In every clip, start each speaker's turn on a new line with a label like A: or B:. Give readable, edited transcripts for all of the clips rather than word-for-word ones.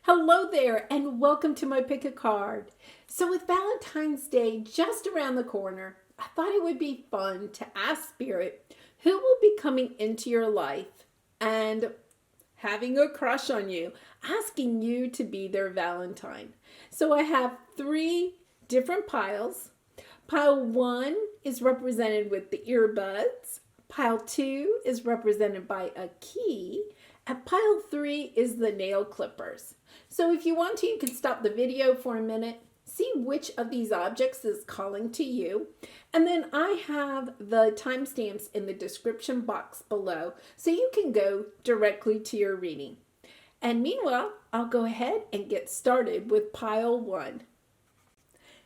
A: Hello there, and welcome to my Pick a Card. So, with Valentine's Day just around the corner, I thought it would be fun to ask Spirit who will be coming into your life and having a crush on you, asking you to be their Valentine. So, I have three different piles. Pile one is represented with the earbuds, pile two is represented by a key, and pile three is the nail clippers. So if you want to, you can stop the video for a minute, see which of these objects is calling to you, and then I have the timestamps in the description box below so you can go directly to your reading. And meanwhile, I'll go ahead and get started with pile one.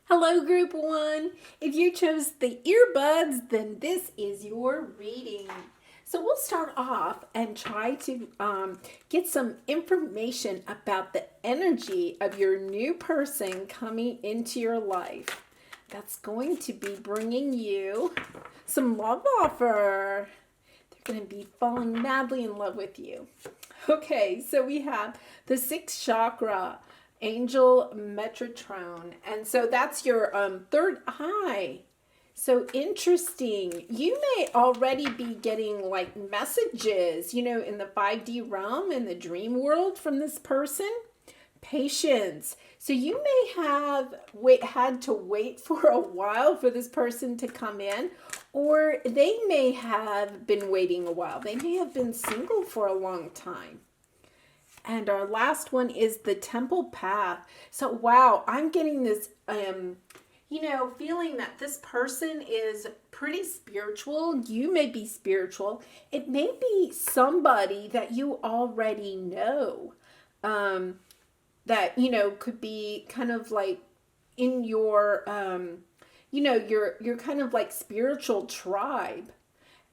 A: Hello, group one. If you chose the earbuds, then this is your reading. So we'll start off and try to get some information about the energy of your new person coming into your life. That's going to be bringing you some love offer. They're going to be falling madly in love with you. Okay, so we have the sixth chakra, Angel Metatron. And so that's your third eye. So interesting. You may already be getting like messages, in the 5D realm, in the dream world from this person. Patience. So you may have had to wait for a while for this person to come in, or they may have been waiting a while. They may have been single for a long time. And our last one is the Temple Path. So wow, I'm getting this feeling that this person is pretty spiritual. You may be spiritual. It may be somebody that you already know, that, could be kind of like in your, your kind of like spiritual tribe.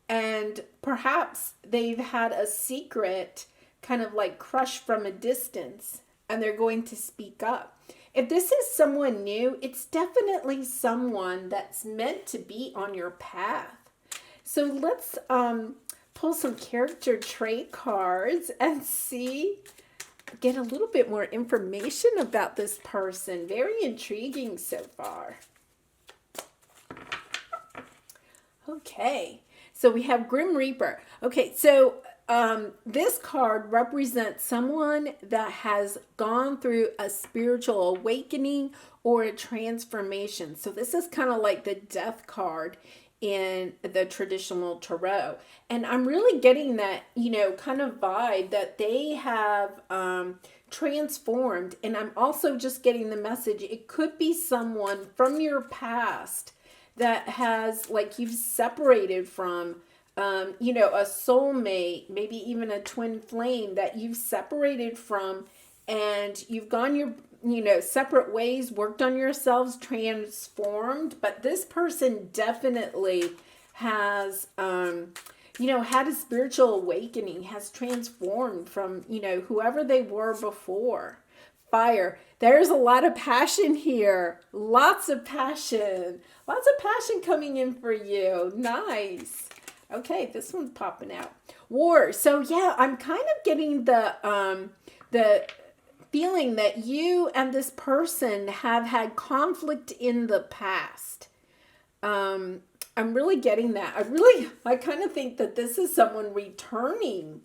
A: And perhaps they've had a secret kind of like crush from a distance and they're going to speak up. If this is someone new, it's definitely someone that's meant to be on your path. So let's pull some character trait cards and get a little bit more information about this person. Very intriguing so far. Okay, so we have Grim Reaper. Okay, so this card represents someone that has gone through a spiritual awakening or a transformation. So this is kind of like the death card in the traditional tarot. And I'm really getting that, kind of vibe that they have transformed. And I'm also just getting the message. It could be someone from your past that has, like, you've separated from, a soulmate, maybe even a twin flame that you've separated from, and you've gone your, separate ways, worked on yourselves, transformed. But this person definitely has, had a spiritual awakening, has transformed from, whoever they were before. Fire. There's a lot of passion here. Lots of passion. Lots of passion coming in for you. Nice. Okay, this one's popping out. War. So yeah, I'm kind of getting the feeling that you and this person have had conflict in the past. I'm really getting that. I kind of think that this is someone returning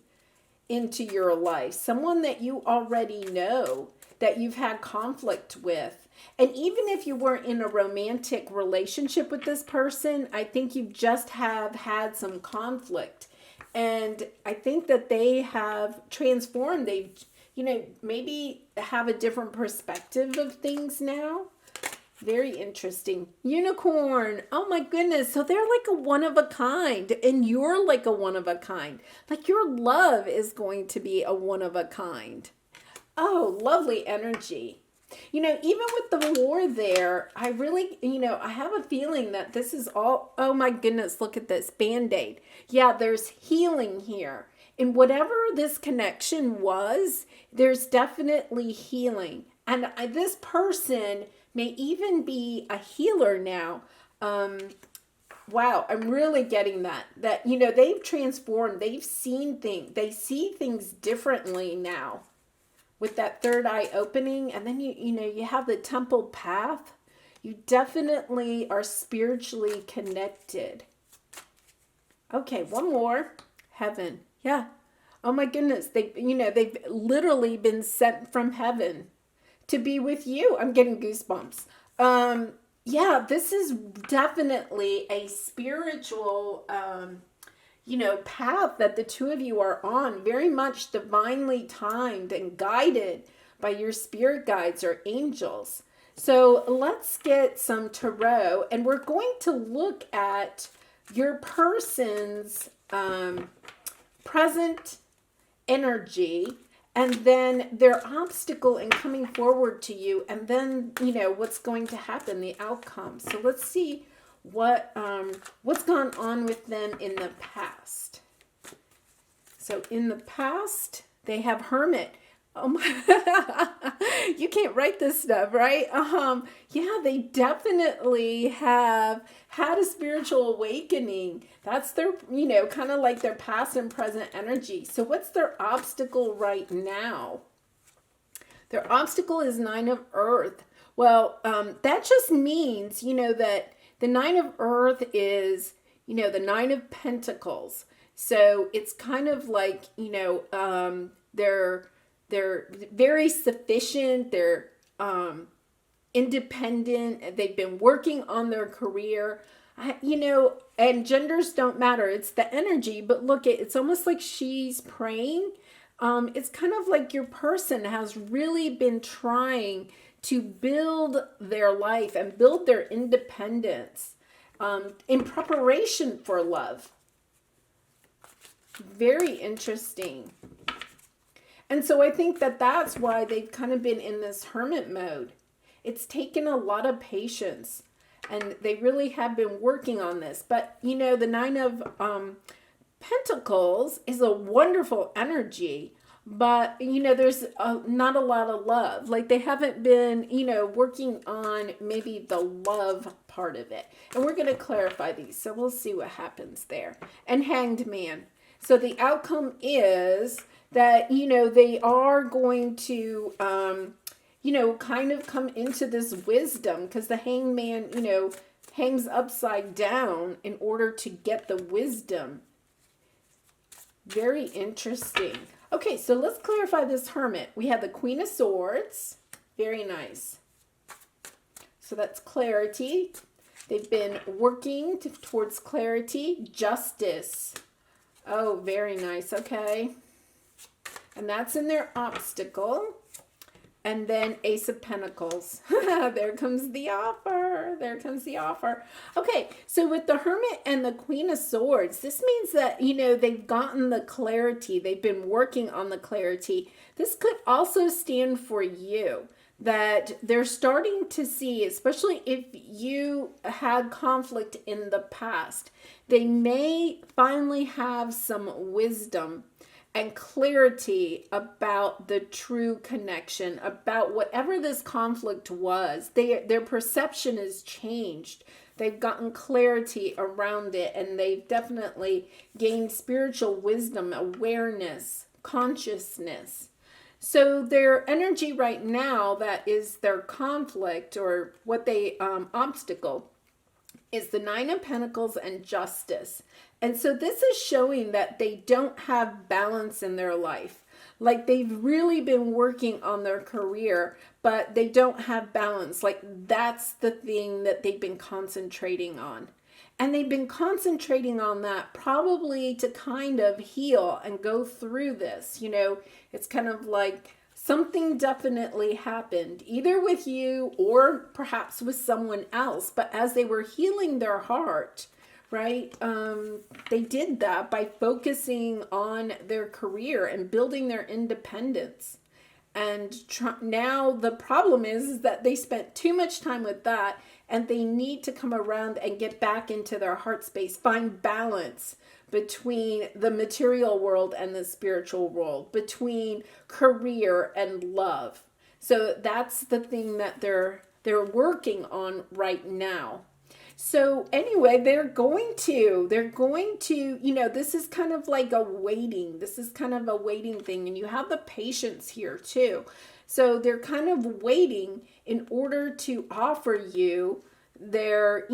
A: into your life. Someone that you already know, that you've had conflict with. And even if you weren't in a romantic relationship with this person, I think you just have had some conflict. And I think that they have transformed. They've, maybe have a different perspective of things now. Very interesting. Unicorn. Oh my goodness. So they're like a one of a kind, and you're like a one of a kind. Like your love is going to be a one of a kind. Oh, lovely energy. Even with the war there, I really, I have a feeling that this is all, oh my goodness, look at this, Band-Aid. Yeah, there's healing here. And whatever this connection was, there's definitely healing. And this person may even be a healer now. Wow, I'm really getting that, they've transformed, they've seen things, they see things differently now. with that third eye opening, and then you have the temple path. You definitely are spiritually connected. Okay, one more. Heaven. Yeah. Oh my goodness. They've literally been sent from heaven to be with you. I'm getting goosebumps. Yeah, this is definitely a spiritual path that the two of you are on, very much divinely timed and guided by your spirit guides or angels. So let's get some tarot, and we're going to look at your person's present energy, and then their obstacle in coming forward to you, and then what's going to happen, the outcome. So let's see what's gone on with them in the past. So in the past, they have Hermit. Oh my, you can't write this stuff, right? Yeah, they definitely have had a spiritual awakening. That's their, kind of like their past and present energy. So what's their obstacle right now? Their obstacle is Nine of Earth. Well, that just means, that the Nine of Earth is, the Nine of Pentacles. So it's kind of like, they're very sufficient. They're independent. They've been working on their career. And genders don't matter. It's the energy. But look, it's almost like she's praying. It's kind of like your person has really been trying to build their life and build their independence in preparation for love. Very interesting. And so I think that that's why they've kind of been in this hermit mode. It's taken a lot of patience, and they really have been working on this. But, the Nine of Pentacles is a wonderful energy, but, there's not a lot of love. Like they haven't been, working on maybe the love part of it. And we're going to clarify these. So we'll see what happens there. And Hanged Man. So the outcome is that, they are going to, kind of come into this wisdom, because the Hanged Man, hangs upside down in order to get the wisdom. Very interesting. Okay, so let's clarify this Hermit. We have the Queen of Swords. Very nice. So that's clarity. They've been working towards clarity. Justice. Oh, very nice. Okay. And that's in their obstacle. And then Ace of Pentacles. There comes the offer. There comes the offer. Okay, so with the Hermit and the Queen of Swords, this means that, they've gotten the clarity. They've been working on the clarity. This could also stand for you, that they're starting to see, especially if you had conflict in the past, they may finally have some wisdom and clarity about the true connection, about whatever this conflict was. Their perception has changed. They've gotten clarity around it, and they've definitely gained spiritual wisdom, awareness, consciousness. So their energy right now, that is their conflict or what they obstacle, is the Nine of Pentacles and Justice. And so this is showing that they don't have balance in their life. Like they've really been working on their career, but they don't have balance. Like that's the thing that they've been concentrating on. And they've been concentrating on that probably to kind of heal and go through this. It's kind of like something definitely happened, either with you or perhaps with someone else. But as they were healing their heart, right, they did that by focusing on their career and building their independence. And now the problem is that they spent too much time with that, and they need to come around and get back into their heart space, find balance between the material world and the spiritual world, between career and love. So that's the thing that they're working on right now. So anyway, they're going to, this is kind of like a waiting. This is kind of a waiting thing. And you have the patience here too. So they're kind of waiting in order to offer you their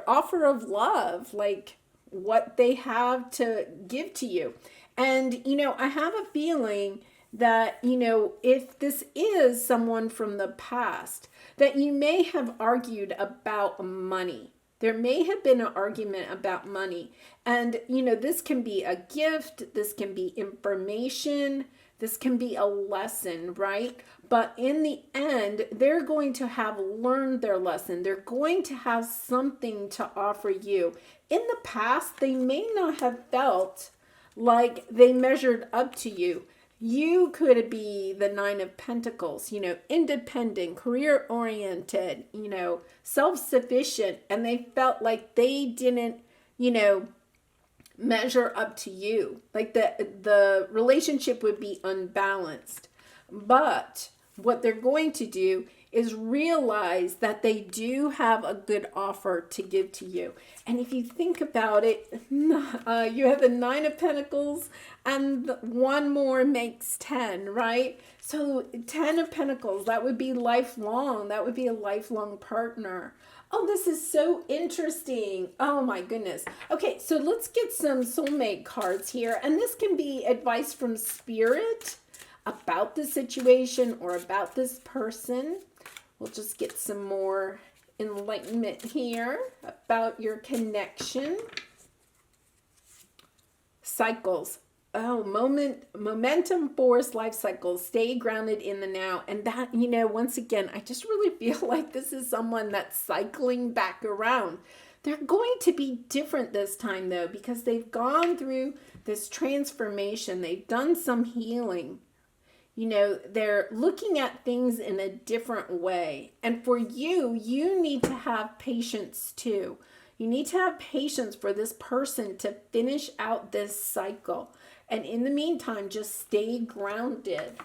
A: offer of love, like what they have to give to you. And, I have a feeling that, if this is someone from the past, that you may have argued about money. There may have been an argument about money. And, this can be a gift, this can be information, this can be a lesson, right? But in the end, they're going to have learned their lesson. They're going to have something to offer you. In the past, they may not have felt like they measured up to you. You could be the Nine of Pentacles, independent, career-oriented, self-sufficient, and they felt like they didn't, measure up to you. Like the relationship would be unbalanced. But what they're going to do is realize that they do have a good offer to give to you. And if you think about it, you have the Nine of Pentacles and one more makes 10, right? So 10 of Pentacles, that would be lifelong. That would be a lifelong partner. Oh, this is so interesting. Oh my goodness. Okay, so let's get some soulmate cards here. And this can be advice from Spirit about the situation or about this person. We'll just get some more enlightenment here about your connection. Cycles. Oh, momentum, force, life cycles. Stay grounded in the now. And that, once again, I just really feel like this is someone that's cycling back around. They're going to be different this time, though, because they've gone through this transformation. They've done some healing. They're looking at things in a different way. And for you, you need to have patience too. You need to have patience for this person to finish out this cycle. And in the meantime, just stay grounded.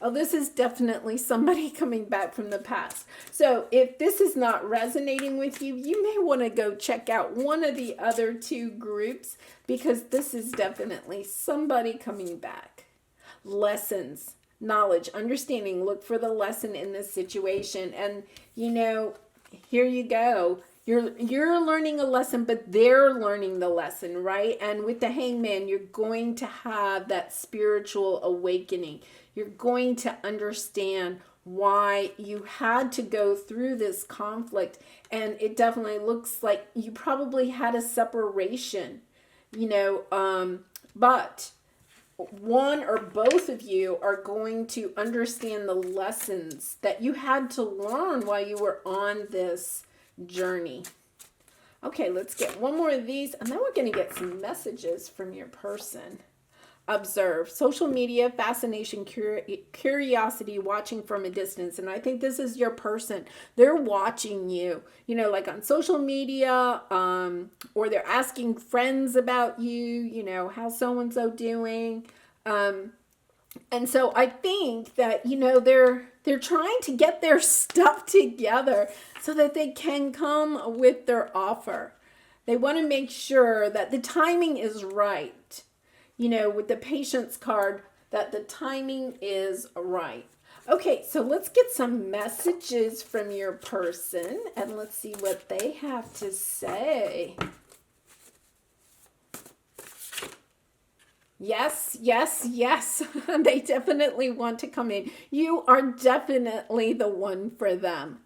A: Oh, this is definitely somebody coming back from the past. So if this is not resonating with you, you may want to go check out one of the other two groups, because this is definitely somebody coming back. Lessons. Knowledge, understanding, look for the lesson in this situation. And, here you go. You're learning a lesson, but they're learning the lesson, right? And with the Hangman, you're going to have that spiritual awakening. You're going to understand why you had to go through this conflict. And it definitely looks like you probably had a separation, but one or both of you are going to understand the lessons that you had to learn while you were on this journey. Okay, let's get one more of these, and then we're going to get some messages from your person. Observe. Social media, fascination, curiosity, watching from a distance. And I think this is your person. They're watching you, like on social media, or they're asking friends about you, how's so-and-so doing. And so I think that, they're trying to get their stuff together so that they can come with their offer. They want to make sure that the timing is right. With the patience card, that the timing is right. Okay, so let's get some messages from your person and let's see what they have to say. Yes, yes, yes. They definitely want to come in. You are definitely the one for them.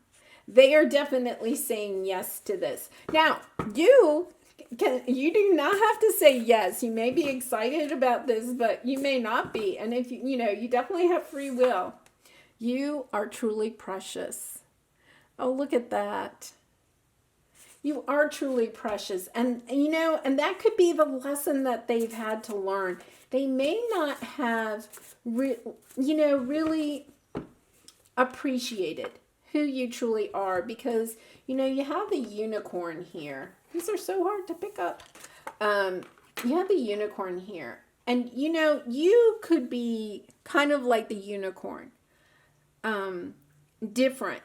A: They are definitely saying yes to this. Now, you do not have to say yes. You may be excited about this, but you may not be. And if you definitely have free will. You are truly precious. Oh, look at that. You are truly precious. And and that could be the lesson that they've had to learn. They may not have really appreciated who you truly are, because you have the unicorn here. These are so hard to pick up. You have the unicorn here. And you could be kind of like the unicorn. Different,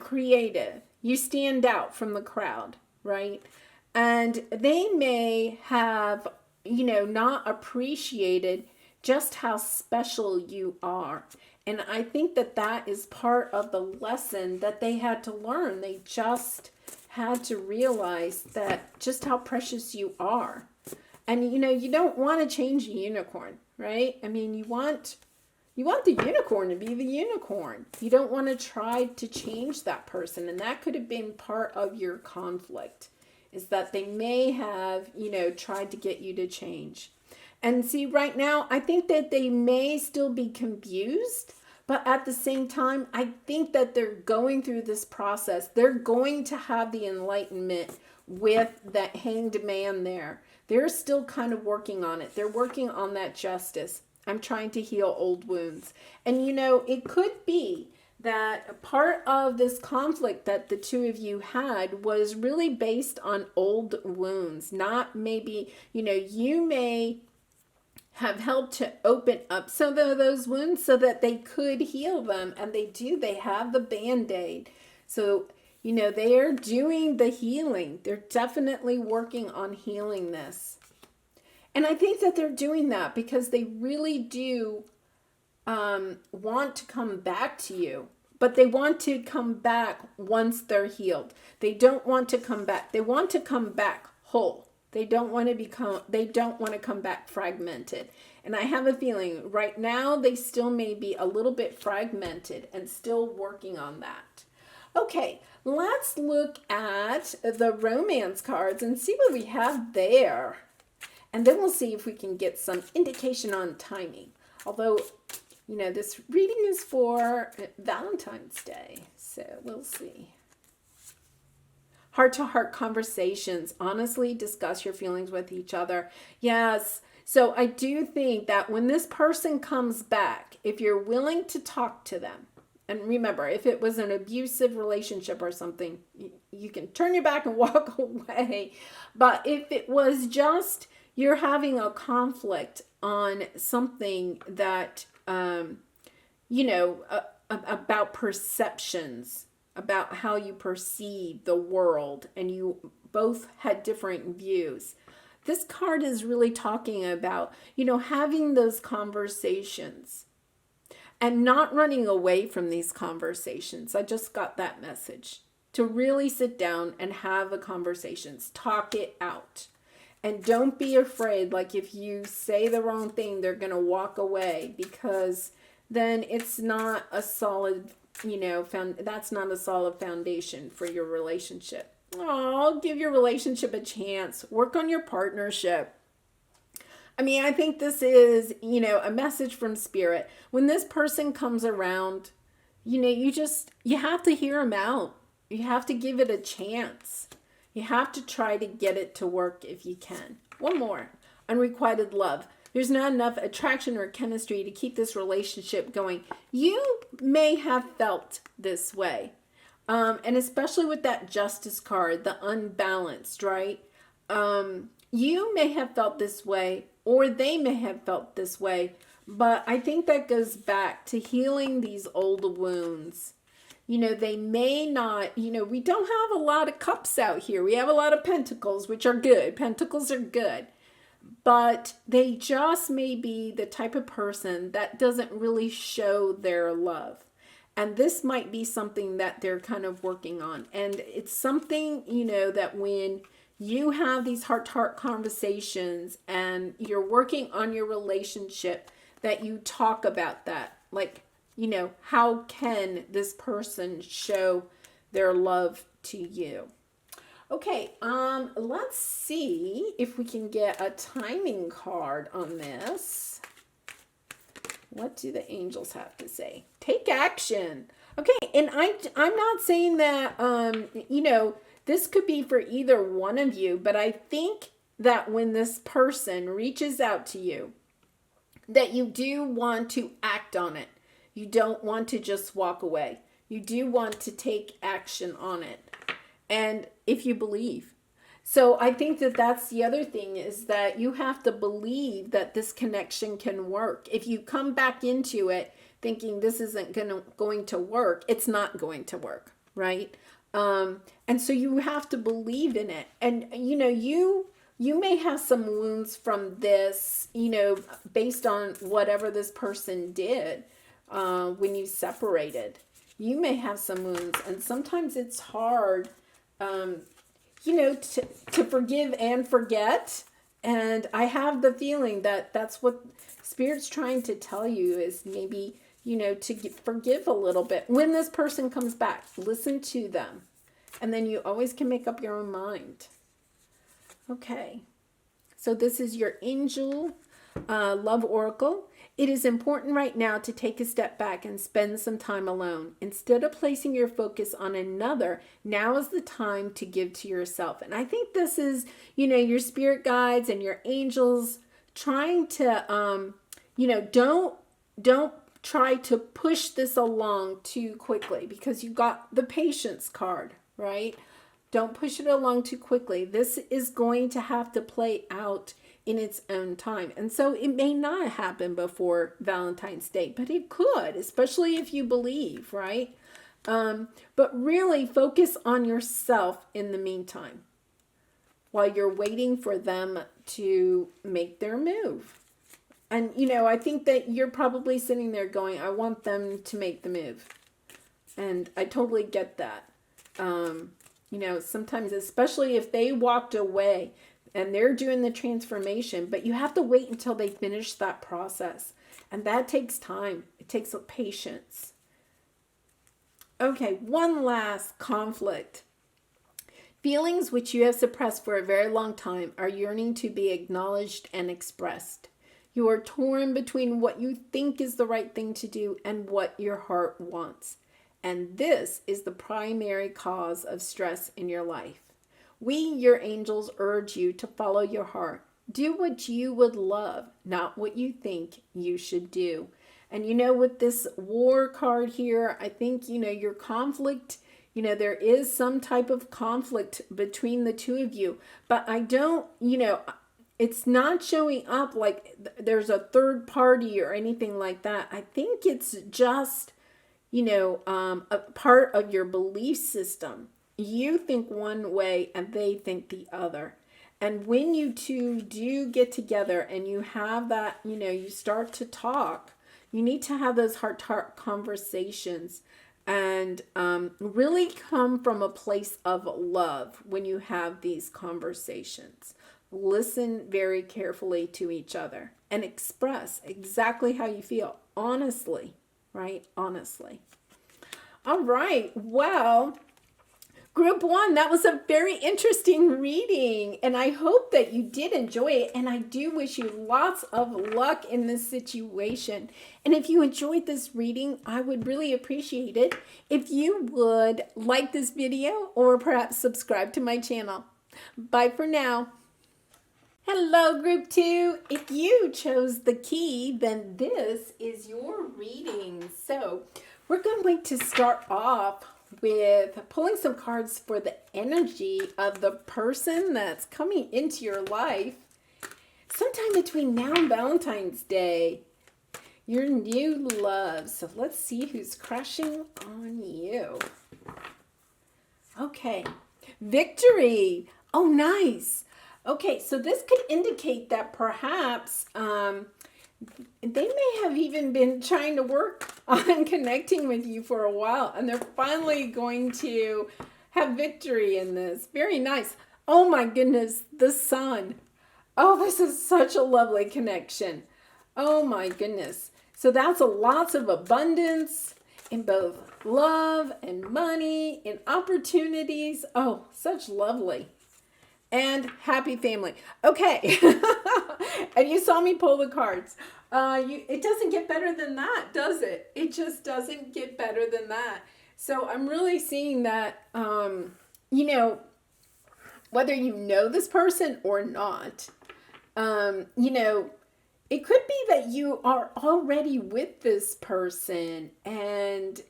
A: creative. You stand out from the crowd, right? And they may have, not appreciated just how special you are. And I think that that is part of the lesson that they had to learn. They just had to realize that just how precious you are. And you don't want to change a unicorn, right? I mean, you want the unicorn to be the unicorn. You don't want to try to change that person. And that could have been part of your conflict, is that they may have, tried to get you to change. And see, right now, I think that they may still be confused, but at the same time, I think that they're going through this process. They're going to have the enlightenment with that hanged man there. They're still kind of working on it. They're working on that justice. I'm trying to heal old wounds. And it could be that part of this conflict that the two of you had was really based on old wounds. Not maybe, you may have helped to open up some of those wounds so that they could heal them. And they do. They have the Band-Aid. So, they are doing the healing. They're definitely working on healing this. And I think that they're doing that because they really do want to come back to you. But they want to come back once they're healed. They don't want to come back. They want to come back whole. They don't want to come back fragmented. And I have a feeling right now they still may be a little bit fragmented and still working on that. Okay, let's look at the romance cards and see what we have there. And then we'll see if we can get some indication on timing. Although, this reading is for Valentine's Day, so we'll see. Heart-to-heart conversations. Honestly, discuss your feelings with each other. Yes. So I do think that when this person comes back, if you're willing to talk to them, and remember, if it was an abusive relationship or something, you can turn your back and walk away. But if it was just you're having a conflict on something that, about perceptions, about how you perceive the world, and you both had different views. This card is really talking about, having those conversations and not running away from these conversations. I just got that message. To really sit down and have the conversations, talk it out. And don't be afraid, like if you say the wrong thing, they're going to walk away, because then it's not a solid, that's not a solid foundation for your relationship. Oh, give your relationship a chance. Work on your partnership. I mean, I think this is, a message from Spirit. When this person comes around, you have to hear them out. You have to give it a chance. You have to try to get it to work if you can. One more. Unrequited love. There's not enough attraction or chemistry to keep this relationship going. You may have felt this way. And especially with that Justice card, the unbalanced, right? You may have felt this way, or they may have felt this way. But I think that goes back to healing these old wounds. They may not, we don't have a lot of cups out here. We have a lot of pentacles, which are good. Pentacles are good. But they just may be the type of person that doesn't really show their love. And this might be something that they're kind of working on. And it's something, that when you have these heart-to-heart conversations and you're working on your relationship, that you talk about that. Like, how can this person show their love to you? Okay, let's see if we can get a timing card on this. What do the angels have to say? Take action. Okay, and I'm not saying that, this could be for either one of you, but I think that when this person reaches out to you, that you do want to act on it. You don't want to just walk away. You do want to take action on it. And if you believe. So I think that that's the other thing, is that you have to believe that this connection can work. If you come back into it thinking this isn't going to work, it's not going to work, right? And so you have to believe in it. And, you may have some wounds from this, based on whatever this person did when you separated. You may have some wounds, and sometimes it's hard, to forgive and forget. And I have the feeling that that's what Spirit's trying to tell you, is maybe, to forgive a little bit. When this person comes back, listen to them. And then you always can make up your own mind. Okay. So this is your angel love oracle. It is important right now to take a step back and spend some time alone. Instead of placing your focus on another, now is the time to give to yourself. And I think this is, your spirit guides and your angels trying to, don't try to push this along too quickly, because you got the patience card, right? Don't push it along too quickly. This is going to have to play out in its own time. And so it may not happen before Valentine's Day, but it could, especially if you believe, right? But really focus on yourself in the meantime, while you're waiting for them to make their move. And, I think that you're probably sitting there going, I want them to make the move. And I totally get that. Sometimes, especially if they walked away and they're doing the transformation, but you have to wait until they finish that process. And that takes time. It takes patience. Okay, one last conflict. Feelings which you have suppressed for a very long time are yearning to be acknowledged and expressed. You are torn between what you think is the right thing to do and what your heart wants. And this is the primary cause of stress in your life. We, your angels, urge you to follow your heart. Do what you would love, not what you think you should do. And with this war card here, I think, your conflict, there is some type of conflict between the two of you. But I don't, it's not showing up like there's a third party or anything like that. I think it's just, a part of your belief system. You think one way and they think the other. And when you two do get together and you have that, you start to talk, you need to have those heart-to-heart conversations and really come from a place of love when you have these conversations. Listen very carefully to each other and express exactly how you feel, honestly, right? Honestly. All right. Well, Group 1, that was a very interesting reading, and I hope that you did enjoy it, and I do wish you lots of luck in this situation. And if you enjoyed this reading, I would really appreciate it if you would like this video or perhaps subscribe to my channel. Bye for now. Hello, Group 2. If you chose the key, then this is your reading. So we're going to start off with pulling some cards for the energy of the person that's coming into your life sometime between now and Valentine's Day. Your new love. So let's see who's crushing on you. Okay. Victory. Oh, nice. Okay, so this could indicate that perhaps they may have even been trying to work on connecting with you for a while, and they're finally going to have victory in this. Very nice. Oh my goodness, the sun. Oh, this is such a lovely connection. Oh my goodness. So that's lots of abundance in both love and money and opportunities. Oh, such lovely. And happy family. Okay. And you saw me pull the cards. It doesn't get better than that, does it? It just doesn't get better than that. So I'm really seeing that, whether you know this person or not, it could be that you are already with this person and,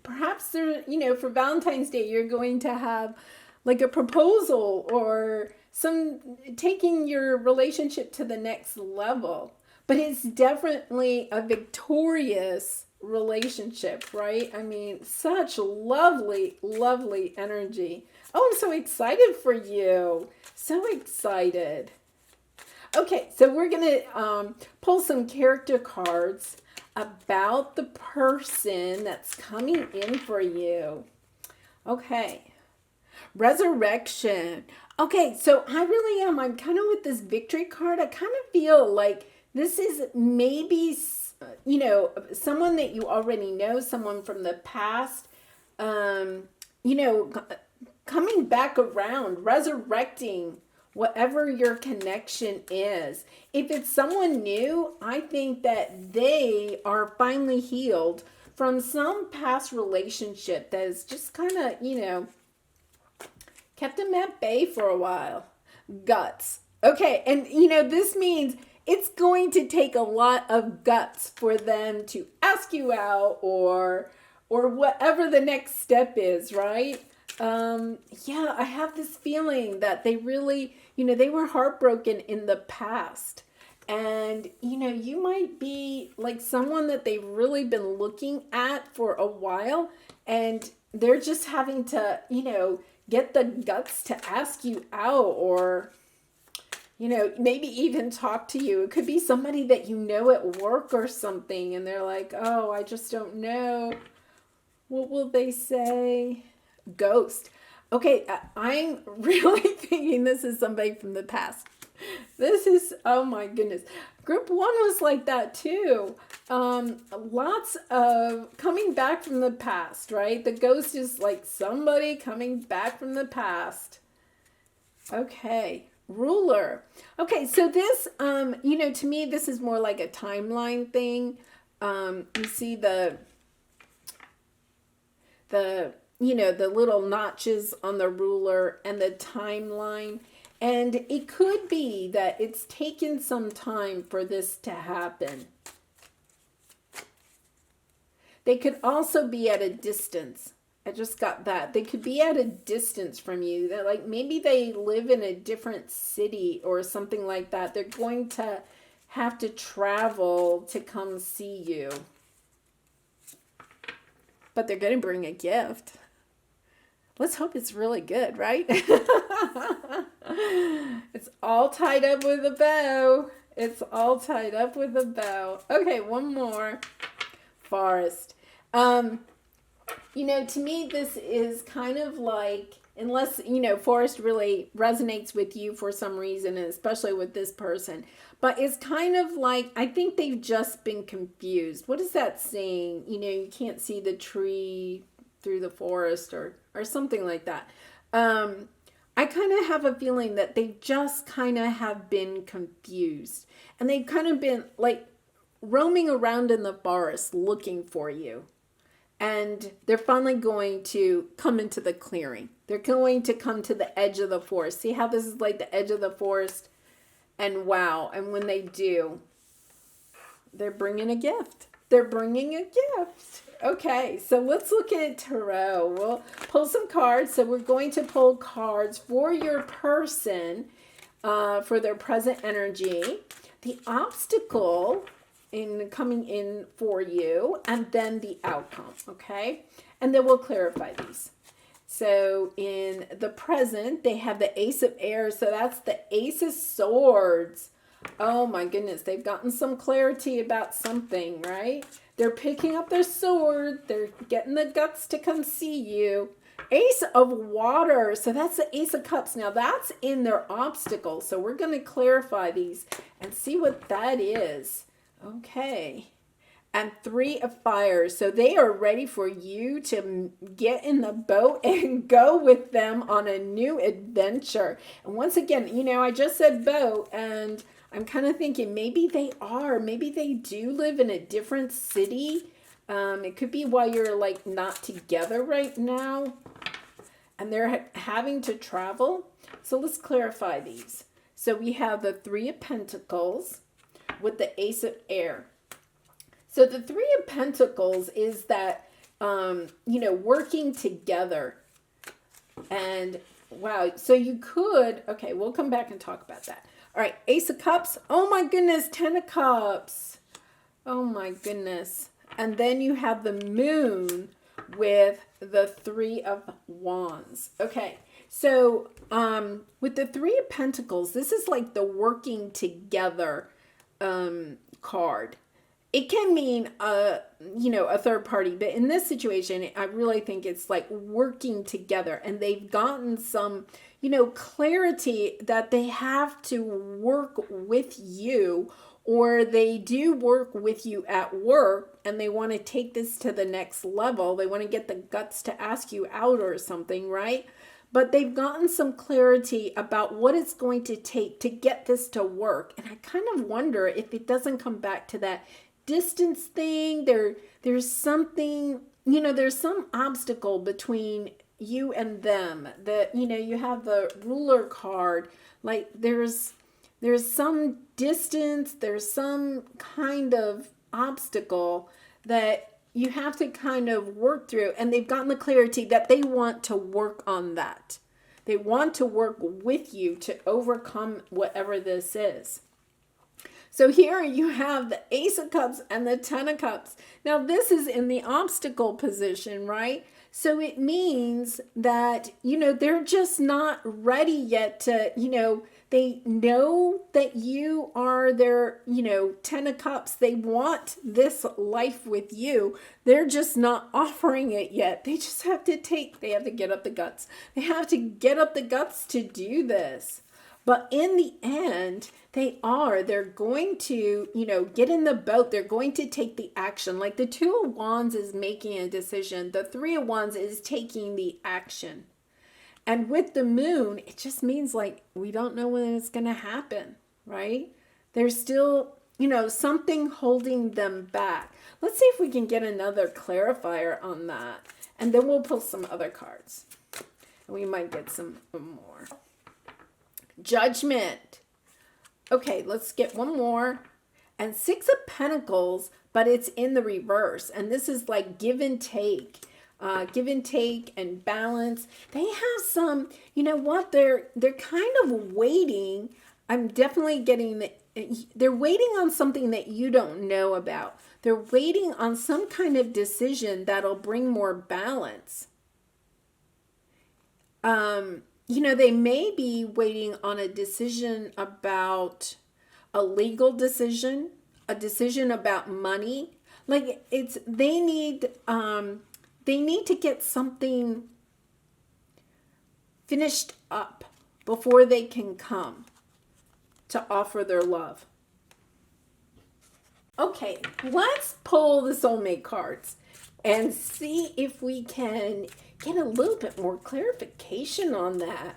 A: perhaps there, for Valentine's Day, you're going to have like a proposal or some taking your relationship to the next level. But it's definitely a victorious relationship, right? I mean, such lovely, lovely energy. Oh, I'm so excited for you. So excited. Okay, so we're going to pull some character cards about the person that's coming in for you. Okay. Resurrection. Okay, so I really am. I'm kind of with this victory card. I kind of feel like this is maybe, someone that you already know, someone from the past, you know, coming back around, resurrecting whatever your connection is. If it's someone new, I think that they are finally healed from some past relationship that is just kind of, kept them at bay for a while. Guts. Okay, and this means it's going to take a lot of guts for them to ask you out or whatever the next step is, right? Yeah, I have this feeling that they really, they were heartbroken in the past. And, you might be like someone that they've really been looking at for a while, and they're just having to, get the guts to ask you out or, maybe even talk to you. It could be somebody that you know at work or something, and they're like, oh, I just don't know. What will they say? Ghost. Okay, I'm really thinking this is somebody from the past. This is, oh my goodness. Group 1 was like that too. Lots of coming back from the past, right? The ghost is like somebody coming back from the past. Okay, ruler. Okay, so this, to me, this is more like a timeline thing. You see the little notches on the ruler and the timeline. And it could be that it's taken some time for this to happen. They could also be at a distance. I just got that. They could be at a distance from you. They're like, maybe they live in a different city or something like that. They're going to have to travel to come see you. But they're going to bring a gift. Let's hope it's really good, right? It's all tied up with a bow. It's all tied up with a bow. Okay, one more. Forest. To me, this is kind of like, unless, forest really resonates with you for some reason, and especially with this person. But it's kind of like, I think they've just been confused. What is that saying? You can't see the tree through the forest or something like that. I kind of have a feeling that they just kind of have been confused. And they've kind of been like roaming around in the forest looking for you. And they're finally going to come into the clearing. They're going to come to the edge of the forest. See how this is like the edge of the forest? And wow. And when they do, they're bringing a gift. They're bringing a gift. Okay, so let's look at tarot. We'll pull some cards. So we're going to pull cards for your person, for their present energy, the obstacle in coming in for you, and then the outcome, okay? And then we'll clarify these. So in the present, they have the Ace of Air. So that's the Ace of Swords. Oh my goodness, they've gotten some clarity about something, right? They're picking up their sword. They're getting the guts to come see you. Ace of Water. So that's the Ace of Cups. Now that's in their obstacle. So we're going to clarify these and see what that is. Okay. And Three of Fire. So they are ready for you to get in the boat and go with them on a new adventure. And once again, I just said boat, and I'm kind of thinking maybe they do live in a different city. It could be why you're like not together right now and they're having to travel. So let's clarify these. So we have the Three of Pentacles with the Ace of Air. So the Three of Pentacles is that, working together. And wow, so you could, okay, we'll come back and talk about that. All right, Ace of Cups. Oh my goodness, Ten of Cups. Oh my goodness. And then you have the moon with the Three of Wands. Okay, so with the Three of Pentacles, this is like the working together card. It can mean a third party, but in this situation, I really think it's like working together, and they've gotten some, clarity that they have to work with you, or they do work with you at work and they want to take this to the next level. They want to get the guts to ask you out or something, right? But they've gotten some clarity about what it's going to take to get this to work. And I kind of wonder if it doesn't come back to that distance thing. There's something, there's some obstacle between you and them. That, you have the ruler card. Like there's some distance, there's some kind of obstacle that you have to kind of work through, and they've gotten the clarity that they want to work on that. They want to work with you to overcome whatever this is. So here you have the Ace of Cups and the Ten of Cups. Now this is in the obstacle position, right? So it means that, they're just not ready yet to, they know that you are their, Ten of Cups. They want this life with you. They're just not offering it yet. They just have to get up the guts. They have to get up the guts to do this. But in the end, they're going to, get in the boat. They're going to take the action. Like the Two of Wands is making a decision. The Three of Wands is taking the action. And with the moon, it just means like, we don't know when it's going to happen, right? There's still, something holding them back. Let's see if we can get another clarifier on that. And then we'll pull some other cards. We might get some more. Judgment. Okay, let's get one more. And Six of Pentacles, but it's in the reverse. And this is like give and take and balance. They have some, they're kind of waiting. I'm definitely getting they're waiting on something that you don't know about. They're waiting on some kind of decision that'll bring more balance. They may be waiting on a decision about a legal decision, a decision about money. Like they need to get something finished up before they can come to offer their love. Okay, let's pull the soulmate cards and see if we can get a little bit more clarification on that.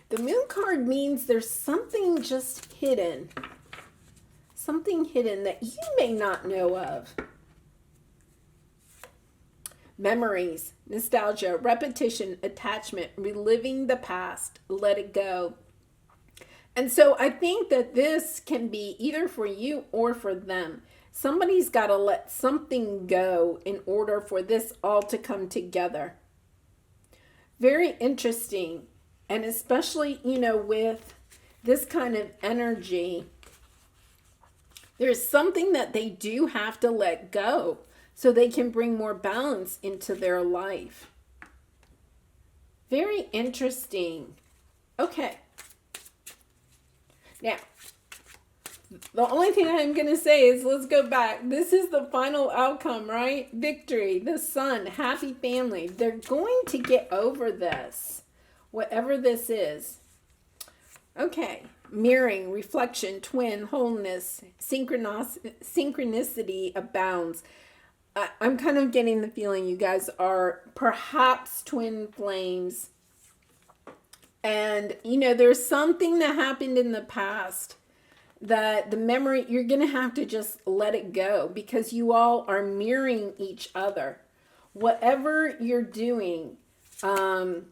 A: The moon card means there's something just hidden. Something hidden that you may not know of. Memories, nostalgia, repetition, attachment, reliving the past, let it go. And so I think that this can be either for you or for them. Somebody's got to let something go in order for this all to come together. Very interesting. And especially, with this kind of energy, there's something that they do have to let go so they can bring more balance into their life. Very interesting. Okay. Now, the only thing I'm going to say is let's go back. This is the final outcome, right? Victory, the sun, happy family. They're going to get over this, whatever this is. Okay. Mirroring, reflection, twin, wholeness, synchronicity abounds. I'm kind of getting the feeling you guys are perhaps twin flames. And, there's something that happened in the past that the memory, you're going to have to just let it go because you all are mirroring each other. Whatever you're doing, I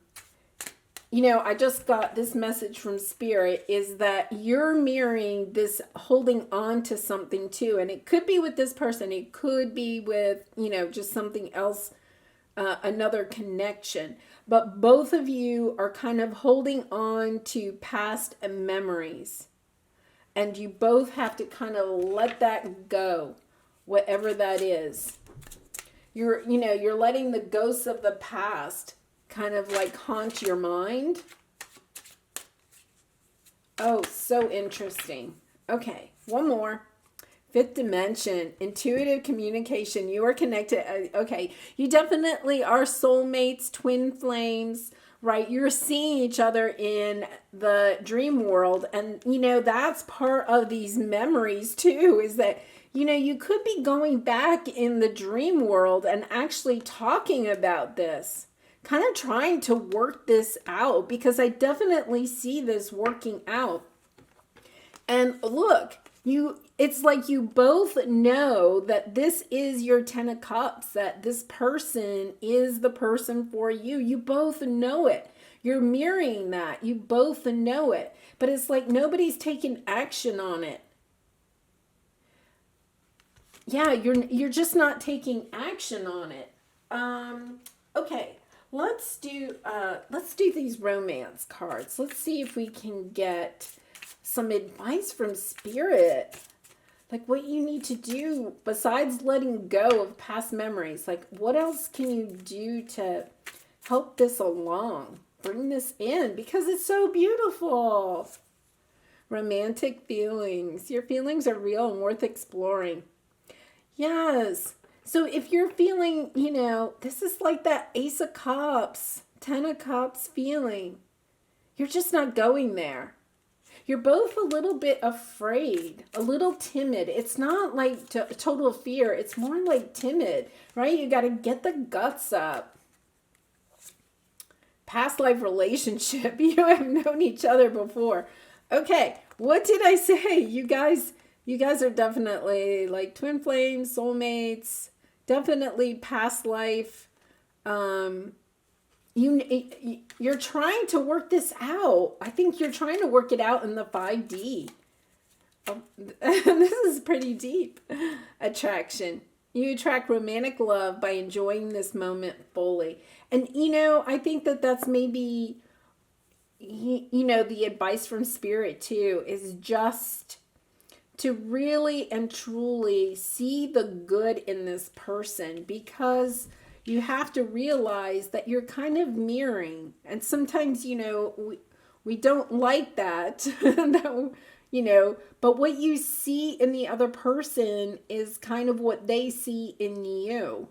A: just got this message from Spirit is that you're mirroring this holding on to something too. And it could be with this person. It could be with, just something else, another connection. But both of you are kind of holding on to past memories. And you both have to kind of let that go. whatever that is. You're letting the ghosts of the past kind of like haunt your mind. Oh, so interesting. Okay, one more. Fifth dimension, intuitive communication. You are connected. Okay, you definitely are soulmates, twin flames, right? You're seeing each other in the dream world. And, that's part of these memories too, is that, you could be going back in the dream world and actually talking about this, kind of trying to work this out, because I definitely see this working out. And look, it's like you both know that this is your 10 of cups, that this person is the person for you. You both know it. You're mirroring that. You both know it. But it's like nobody's taking action on it. Yeah, you're just not taking action on it. Okay, let's do these romance cards. Let's see if we can get some advice from Spirit. Like what you need to do besides letting go of past memories. Like what else can you do to help this along? Bring this in because it's so beautiful. Romantic feelings. Your feelings are real and worth exploring. Yes. So if you're feeling, this is like that Ace of Cups, 10 of Cups feeling. You're just not going there. You're both a little bit afraid, a little timid. It's not like total fear. It's more like timid, right? You got to get the guts up. Past life relationship. You have known each other before. Okay, what did I say? You guys are definitely like twin flames, soulmates, definitely past life. You're trying to work this out. I think you're trying to work it out in the 5D. Oh, this is pretty deep. Attraction. You attract romantic love by enjoying this moment fully. And, I think that's maybe, the advice from Spirit too, is just to really and truly see the good in this person, because you have to realize that you're kind of mirroring. And sometimes, we don't like that, but what you see in the other person is kind of what they see in you.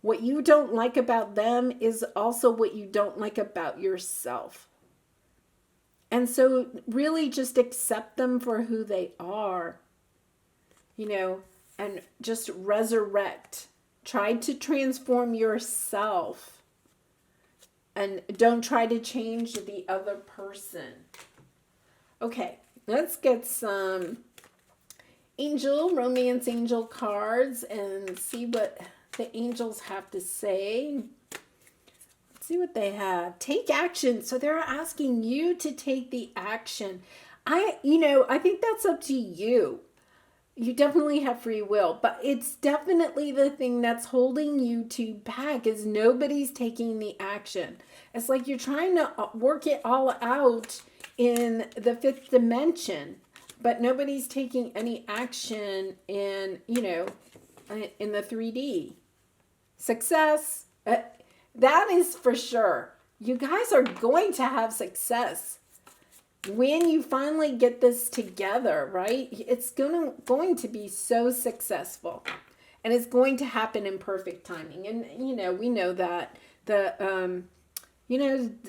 A: What you don't like about them is also what you don't like about yourself. And so really just accept them for who they are, and just resurrect. Try to transform yourself and don't try to change the other person. Okay, let's get some romance angel cards and see what the angels have to say. Let's see what they have. Take action. So they're asking you to take the action. I think that's up to you. You definitely have free will, but it's definitely the thing that's holding you back is nobody's taking the action. It's like you're trying to work it all out in the fifth dimension, but nobody's taking any action in the 3D. Success, that is for sure. You guys are going to have success. When you finally get this together, right? It's going to be so successful, and it's going to happen in perfect timing. And we know that the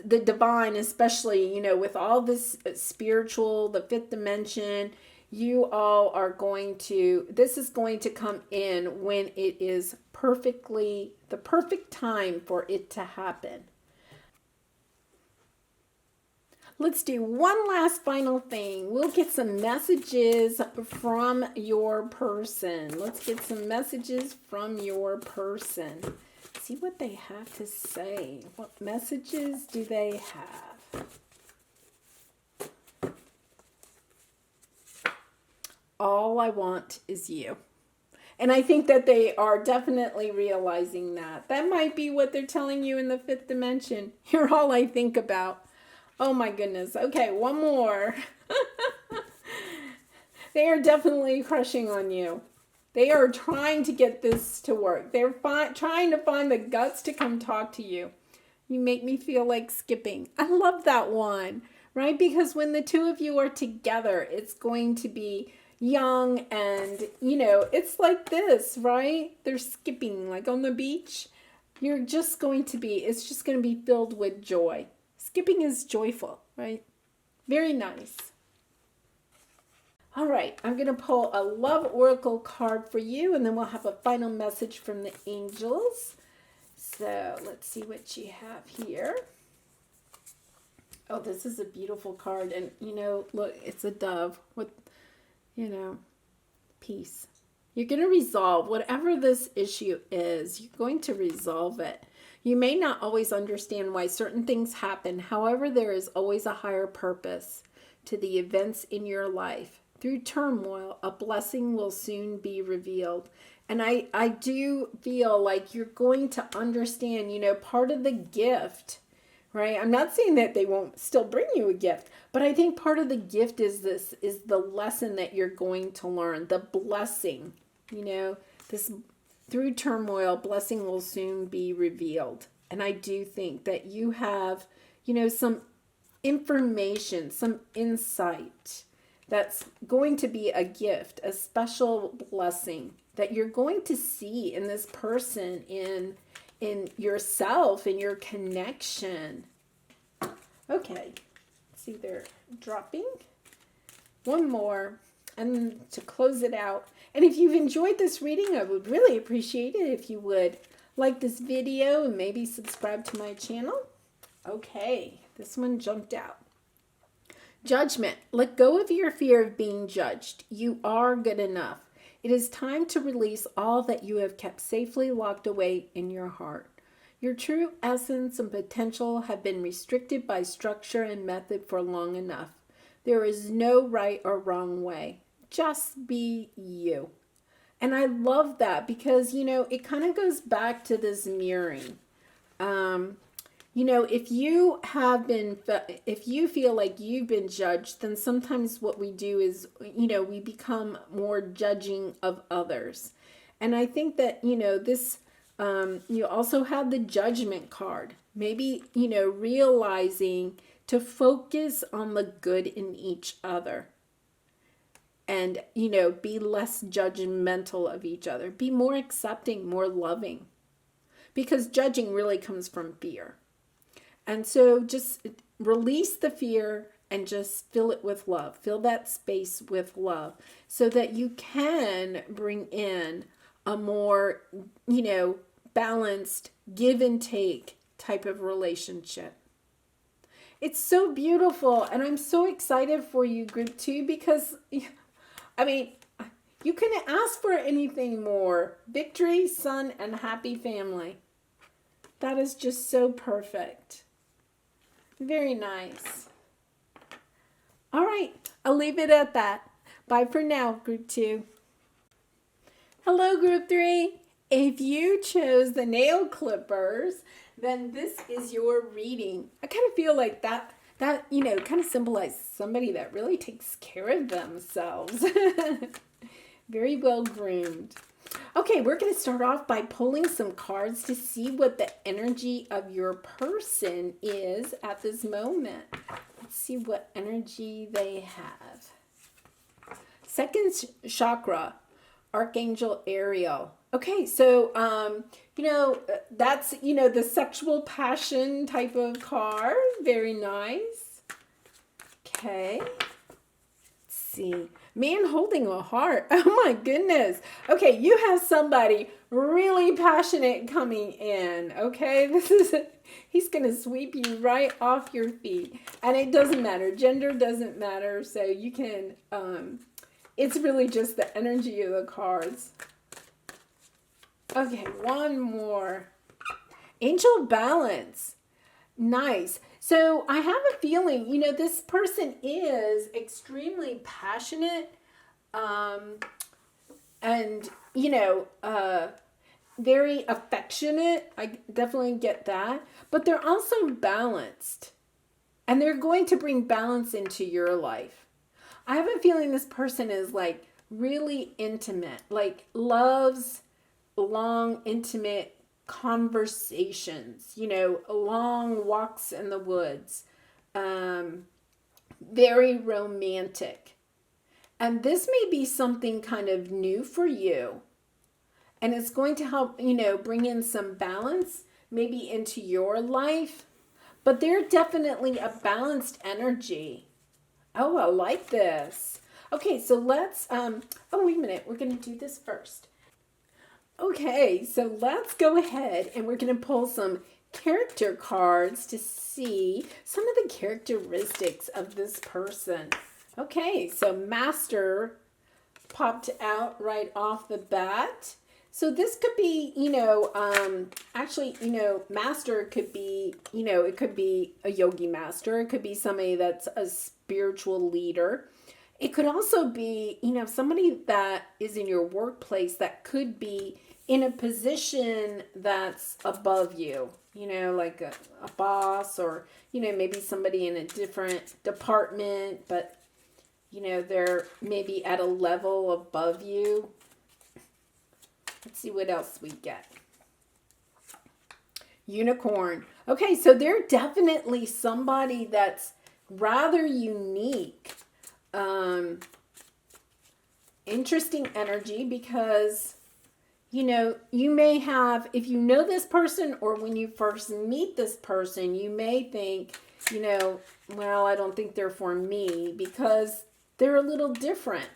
A: divine, especially with all this spiritual, the fifth dimension, you all are this is going to come in when it is the perfect time for it to happen. Let's do one last final thing. We'll get some messages from your person. Let's get some messages from your person. See what they have to say. What messages do they have? All I want is you. And I think that they are definitely realizing that. That might be what they're telling you in the fifth dimension. You're all I think about. Oh my goodness. Okay, one more. They are definitely crushing on you. They are trying to get this to work. They're trying to find the guts to come talk to you. You make me feel like skipping. I love that one, right? Because when the two of you are together, it's going to be young and, it's like this, right? They're skipping like on the beach. It's just going to be filled with joy. Skipping is joyful, right? Very nice. All right, I'm going to pull a love oracle card for you, and then we'll have a final message from the angels. So let's see what you have here. Oh, this is a beautiful card. And, look, it's a dove with, peace. You're going to resolve whatever this issue is. You're going to resolve it. You may not always understand why certain things happen. However, there is always a higher purpose to the events in your life. Through turmoil, a blessing will soon be revealed. And I do feel like you're going to understand, part of the gift, right? I'm not saying that they won't still bring you a gift, but I think part of the gift is the lesson that you're going to learn, the blessing, this through turmoil, blessing will soon be revealed. And I do think that you have, some information, some insight that's going to be a gift, a special blessing that you're going to see in this person, in yourself, in your connection. Okay, see, they're dropping. One more, and to close it out. And if you've enjoyed this reading, I would really appreciate it if you would like this video and maybe subscribe to my channel. Okay, this one jumped out. Judgment. Let go of your fear of being judged. You are good enough. It is time to release all that you have kept safely locked away in your heart. Your true essence and potential have been restricted by structure and method for long enough. There is no right or wrong way. Just be you. And I love that because, it kind of goes back to this mirroring. If you feel like you've been judged, then sometimes what we do is, we become more judging of others. And I think that, this, you also have the judgment card. Maybe, realizing to focus on the good in each other. And, be less judgmental of each other. Be more accepting, more loving. Because judging really comes from fear. And so just release the fear and just fill it with love. Fill that space with love so that you can bring in a more, balanced give and take type of relationship. It's so beautiful. And I'm so excited for you, group 2, because, you couldn't ask for anything more. Victory, sun, and happy family. That is just so perfect. Very nice. All right, I'll leave it at that. Bye for now, group 2. Hello, group 3. If you chose the nail clippers, then this is your reading. I kind of feel like that kind of symbolizes somebody that really takes care of themselves. Very well groomed. Okay, we're going to start off by pulling some cards to see what the energy of your person is at this moment. Let's see what energy they have. Second chakra, Archangel Ariel. Okay, so, that's, the sexual passion type of card. Very nice. Okay. Let's see. Man holding a heart. Oh my goodness. Okay, you have somebody really passionate coming in. Okay, he's going to sweep you right off your feet. And it doesn't matter. Gender doesn't matter. So you can, it's really just the energy of the cards. Okay, one more. Angel Balance. Nice. So I have a feeling, this person is extremely passionate, and, very affectionate. I definitely get that. But they're also balanced. And they're going to bring balance into your life. I have a feeling this person is like really intimate, like loves long, intimate conversations, long walks in the woods, um, very romantic. And this may be something kind of new for you. And it's going to help, bring in some balance maybe into your life. But they're definitely a balanced energy. Oh, I like this. Okay, so let's, oh, wait a minute. We're going to do this first. Okay, so let's go ahead and we're going to pull some character cards to see some of the characteristics of this person. Okay, so Master popped out right off the bat. So this could be, actually, master could be, it could be a yogi master. It could be somebody that's a spiritual leader. It could also be, somebody that is in your workplace that could be in a position that's above you, like a boss, or, maybe somebody in a different department, but, they're maybe at a level above you. Let's see what else we get. Unicorn. Okay, so they're definitely somebody that's rather unique. Interesting energy because, you may have, if you know this person or when you first meet this person, you may think, well, I don't think they're for me because they're a little different.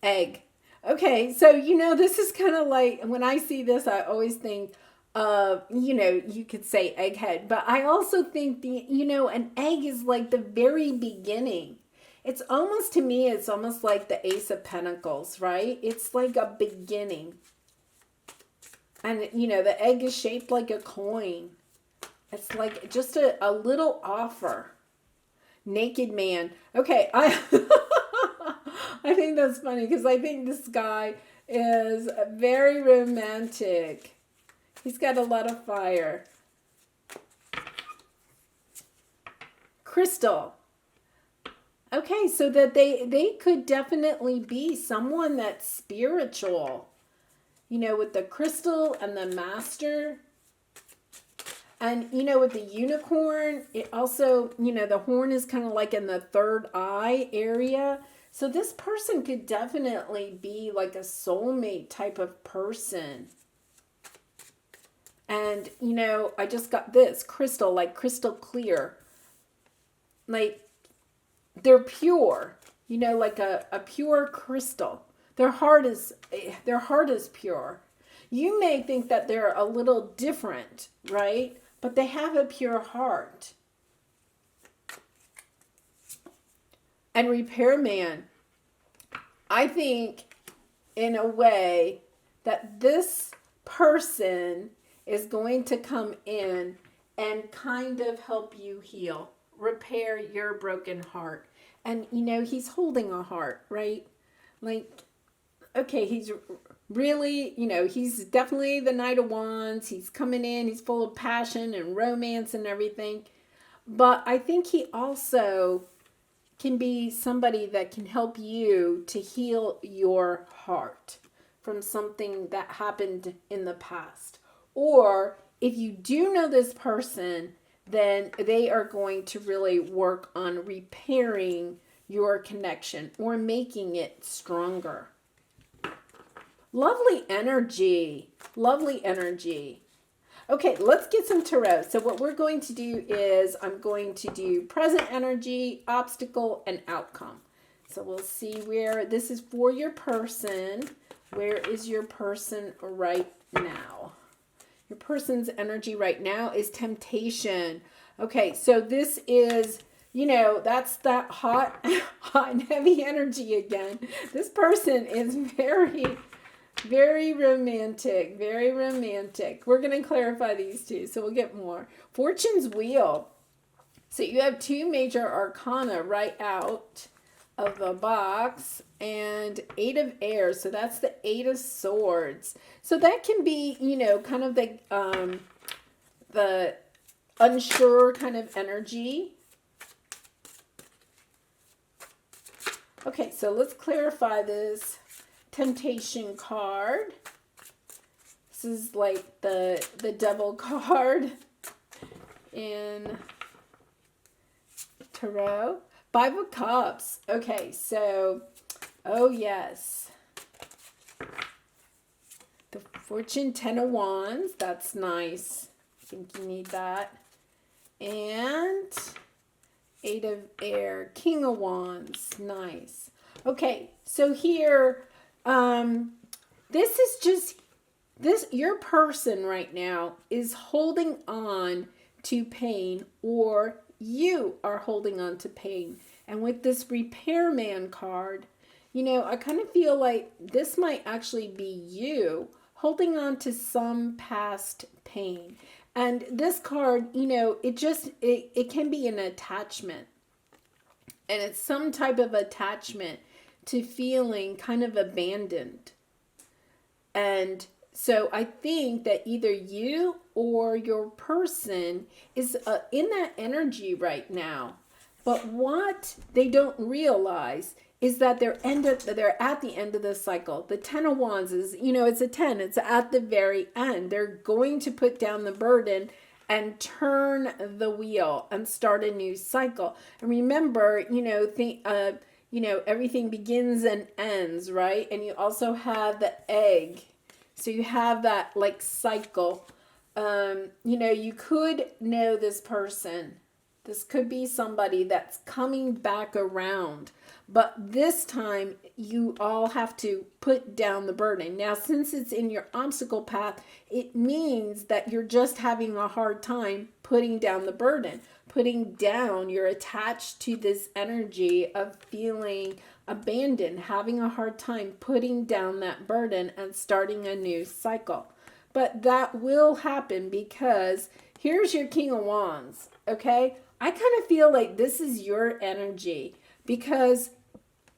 A: Egg. Okay, so, this is kind of like, when I see this, I always think of, you could say egghead, but I also think an egg is like the very beginning. It's almost, to me, it's almost like the Ace of Pentacles, right? It's like a beginning. And, the egg is shaped like a coin. It's like just a little offer. Naked man. Okay, I think that's funny because I think this guy is very romantic. He's got a lot of fire. Crystal. Okay, so that they could definitely be someone that's spiritual. With the crystal and the master. And, with the unicorn, it also, the horn is kind of like in the third eye area. So this person could definitely be like a soulmate type of person. And, I just got this crystal, like crystal clear. Like they're pure, like a pure crystal. Their heart is pure. You may think that they're a little different, right? But they have a pure heart. And repairman, I think in a way that this person is going to come in and kind of help you heal, repair your broken heart. And, he's holding a heart, right? Like, okay, he's really, he's definitely the Knight of Wands. He's coming in, he's full of passion and romance and everything. But I think he also can be somebody that can help you to heal your heart from something that happened in the past. Or if you do know this person, then they are going to really work on repairing your connection or making it stronger. Lovely energy. Lovely energy. Okay, let's get some tarot. So what we're going to do is I'm going to do present energy, obstacle, and outcome. So we'll see where this is for your person. Where is your person right now? Your person's energy right now is temptation. Okay, so this is, that's that hot and heavy energy again. This person is very, very romantic, very romantic. We're going to clarify these two, so we'll get more. Fortune's Wheel. So you have two major arcana right out of the box, and Eight of Air. So that's the Eight of Swords. So that can be, kind of the unsure kind of energy. Okay, so let's clarify this temptation card. This is like the devil card in Tarot. Five of Cups. Okay, so, oh yes. The Fortune, 10 of Wands. That's nice. I think you need that. And 8 of Air. King of Wands. Nice. Okay, so here, this is just, your person right now is holding on to pain, or you are holding on to pain. And with this Repairman card, you know, I kind of feel like this might actually be you holding on to some past pain. And this card, you know, it can be an attachment. And it's some type of attachment to feeling kind of abandoned. And so I think that either you or your person is in that energy right now. But what they don't realize is that they're at the end of the cycle. The 10 of Wands is, you know, it's a 10. It's at the very end. They're going to put down the burden and turn the wheel and start a new cycle. And remember, you know, everything begins and ends, right? And you also have the egg. So you have that like cycle. You know, you could know this person. This could be somebody that's coming back around. But this time, you all have to put down the burden. Now, since it's in your obstacle path, it means that you're just having a hard time putting down the burden. Putting down, you're attached to this energy of feeling abandoned, having a hard time putting down that burden and starting a new cycle. But that will happen because here's your King of Wands, okay? I kind of feel like this is your energy because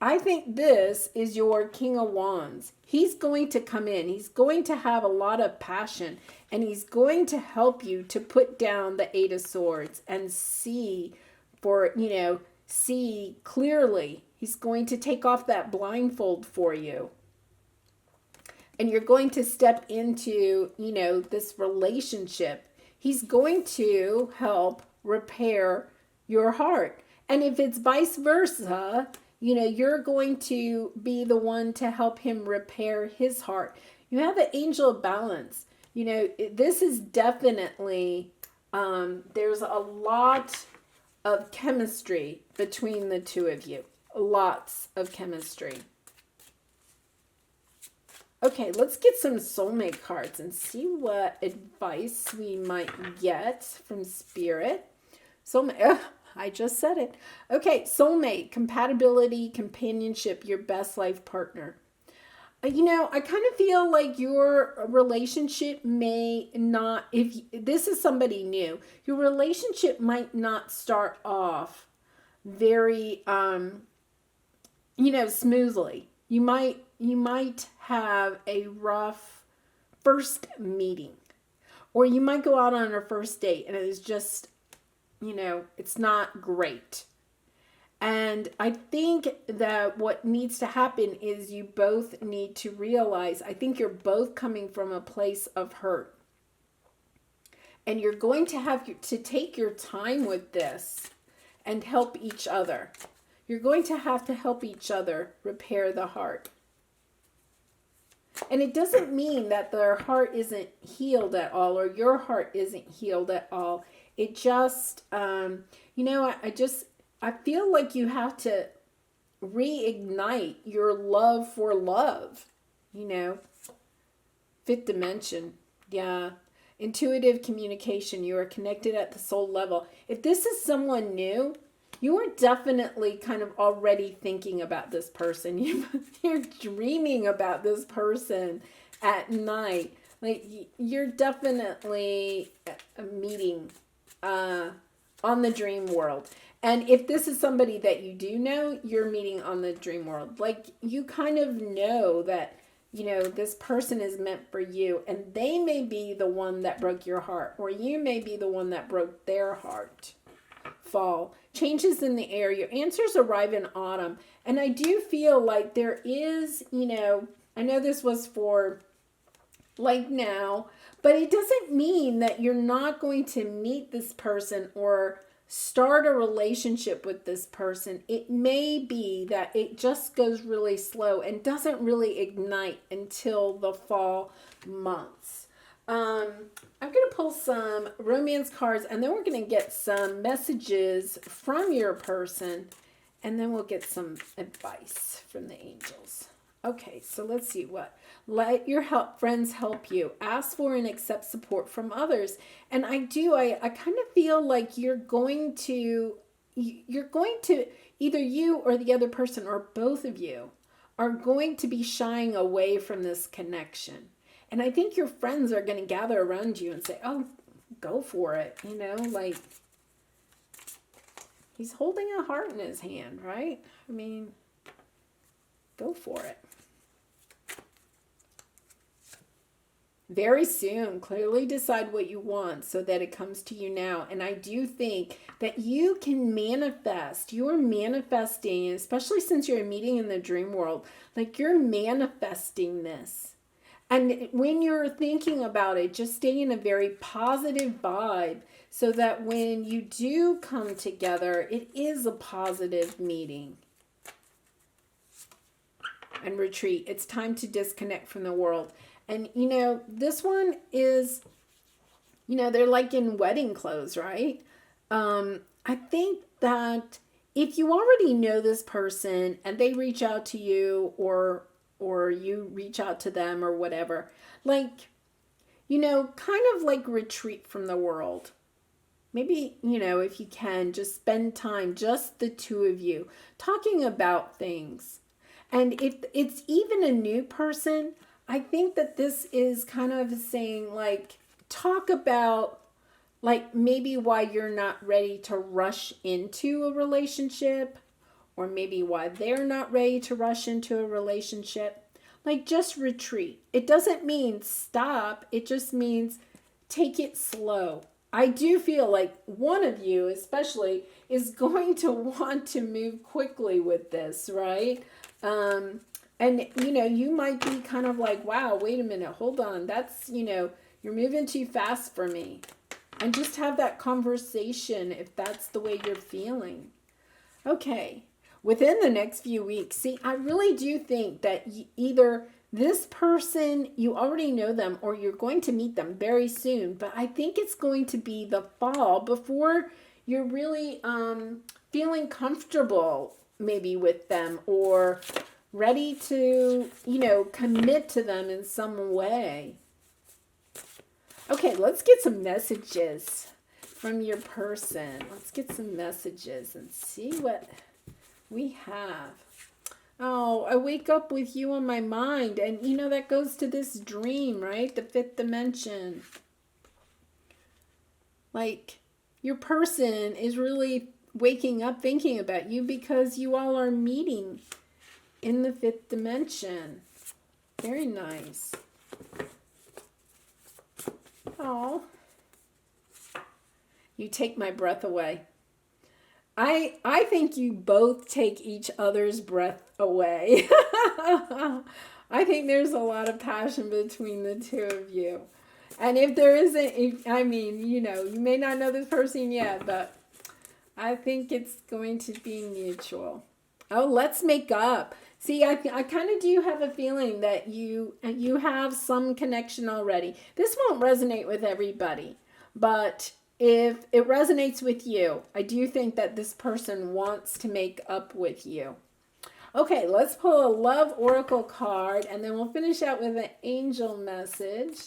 A: I think this is your King of Wands. He's going to come in. He's going to have a lot of passion, and he's going to help you to put down the 8 of Swords and see clearly. He's going to take off that blindfold for you. And you're going to step into, you know, this relationship. He's going to help repair your heart. And if it's vice versa, you know, you're going to be the one to help him repair his heart. You have the Angel of Balance. You know, this is definitely, there's a lot of chemistry between the two of you. Lots of chemistry. Okay, let's get some soulmate cards and see what advice we might get from Spirit. Soulmate, I just said it. Okay, soulmate, compatibility, companionship, your best life partner. You know, I kind of feel like your relationship may not, if this is somebody new, your relationship might not start off very, you know, smoothly. You might have a rough first meeting, or you might go out on a first date and it's just, you know, it's not great. And I think that what needs to happen is you both need to realize, I think you're both coming from a place of hurt. And you're going to have to take your time with this and help each other. You're going to have to help each other repair the heart. And it doesn't mean that their heart isn't healed at all, or your heart isn't healed at all. It just, you know, I feel like you have to reignite your love for love, you know. Fifth dimension, yeah. Intuitive communication, you are connected at the soul level. If this is someone new, you are definitely kind of already thinking about this person. You're dreaming about this person at night. Like, you're definitely meeting on the dream world. And if this is somebody that you do know, you're meeting on the dream world. Like, you kind of know that, you know, this person is meant for you. And they may be the one that broke your heart. Or you may be the one that broke their heart. fall. Changes in the air. Your answers arrive in autumn. And I do feel like there is, I know this was for like now, but it doesn't mean that you're not going to meet this person or start a relationship with this person. It may be that it just goes really slow and doesn't really ignite until the fall months. I'm going to pull some romance cards, and then we're going to get some messages from your person, and then we'll get some advice from the angels. Okay, so let's see what. Let your friends help you. Ask for and accept support from others. And I kind of feel like you're going to, either you or the other person or both of you are going to be shying away from this connection. And I think your friends are going to gather around you and say, oh, go for it. Like he's holding a heart in his hand, right? I mean, go for it. Very soon, clearly decide what you want so that it comes to you now. And I do think that you can manifest. You're manifesting, especially since you're meeting in the dream world, like you're manifesting this. And when you're thinking about it, just stay in a very positive vibe so that when you do come together, it is a positive meeting. And retreat. It's time to disconnect from the world. And, this one is, they're like in wedding clothes, right? I think that if you already know this person and they reach out to you or you reach out to them or whatever, like, kind of like retreat from the world. Maybe, if you can, just spend time, just the two of you, talking about things. And if it's even a new person, I think that this is kind of saying, like, talk about, like, maybe why you're not ready to rush into a relationship, or maybe why they're not ready to rush into a relationship. Like, just retreat. It doesn't mean stop. It just means take it slow. I do feel like one of you, especially, is going to want to move quickly with this, right? And, you might be kind of like, wow, wait a minute, hold on. That's, you're moving too fast for me. And just have that conversation if that's the way you're feeling. Okay, within the next few weeks, see, I really do think that either this person, you already know them, or you're going to meet them very soon. But I think it's going to be the fall before you're really feeling comfortable maybe with them or ready to, commit to them in some way. Okay, let's get some messages from your person. Let's get some messages and see what we have. Oh, I wake up with you on my mind. And, that goes to this dream, right? The fifth dimension. Like, your person is really waking up thinking about you because you all are meeting in the fifth dimension. Very nice. Oh, you take my breath away. I think you both take each other's breath away. I think there's a lot of passion between the two of you. And if there isn't, you may not know this person yet, but I think it's going to be mutual. Oh, let's make up. See, I kind of do have a feeling that you have some connection already. This won't resonate with everybody, but if it resonates with you, I do think that this person wants to make up with you. Okay, let's pull a love oracle card, and then we'll finish out with an angel message.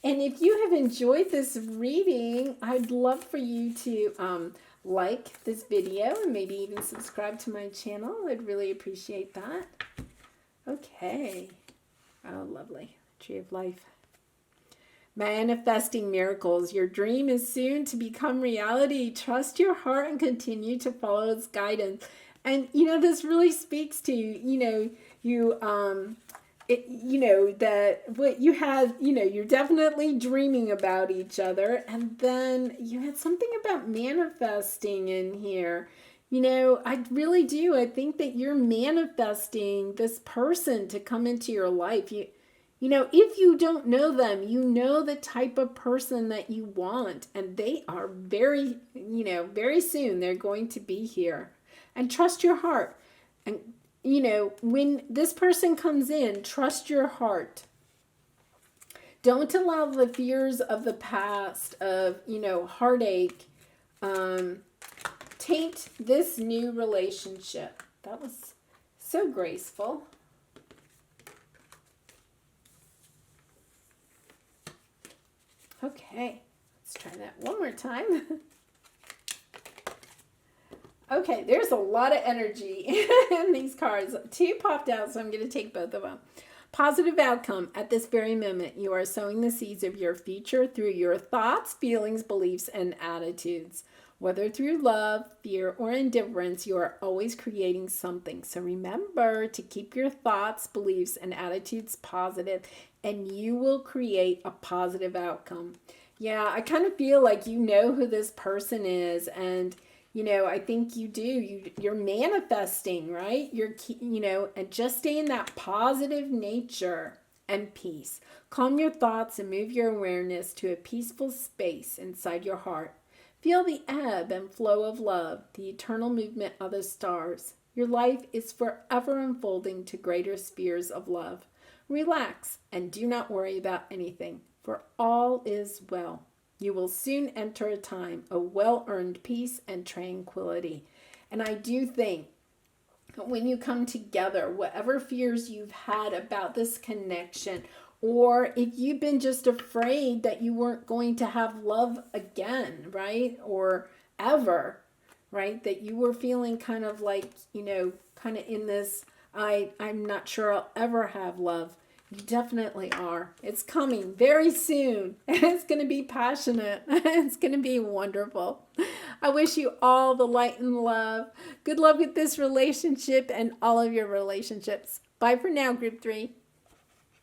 A: And if you have enjoyed this reading, I'd love for you to like this video and maybe even subscribe to my channel. I'd really appreciate that. Okay. Oh, lovely. Tree of Life. Manifesting miracles. Your dream is soon to become reality. Trust your heart and continue to follow its guidance. And, this really speaks to, you that what you had, you're definitely dreaming about each other. And then you had something about manifesting in here. I really do. I think that you're manifesting this person to come into your life. If you don't know them, you know the type of person that you want, and they are very soon they're going to be here. And trust your heart. And when this person comes in, trust your heart. Don't allow the fears of the past, of, heartache, taint this new relationship. That was so graceful. Okay, let's try that one more time. Okay, there's a lot of energy in these cards. 2 popped out, so I'm going to take both of them. Positive outcome. At this very moment, you are sowing the seeds of your future through your thoughts, feelings, beliefs, and attitudes. Whether through love, fear, or indifference, you are always creating something. So remember to keep your thoughts, beliefs, and attitudes positive, and you will create a positive outcome. Yeah, I kind of feel like you know who this person is, and I think you do. You're manifesting, right? And just stay in that positive nature and peace. Calm your thoughts and move your awareness to a peaceful space inside your heart. Feel the ebb and flow of love, the eternal movement of the stars. Your life is forever unfolding to greater spheres of love. Relax and do not worry about anything, for all is well. You will soon enter a time of well-earned peace and tranquility. And I do think when you come together, whatever fears you've had about this connection, or if you've been just afraid that you weren't going to have love again, right? Or ever, right? That you were feeling kind of like, kind of in this, I'm not sure I'll ever have love. You definitely are. It's coming very soon. It's going to be passionate. It's going to be wonderful. I wish you all the light and love. Good luck with this relationship and all of your relationships. Bye for now, Group 3.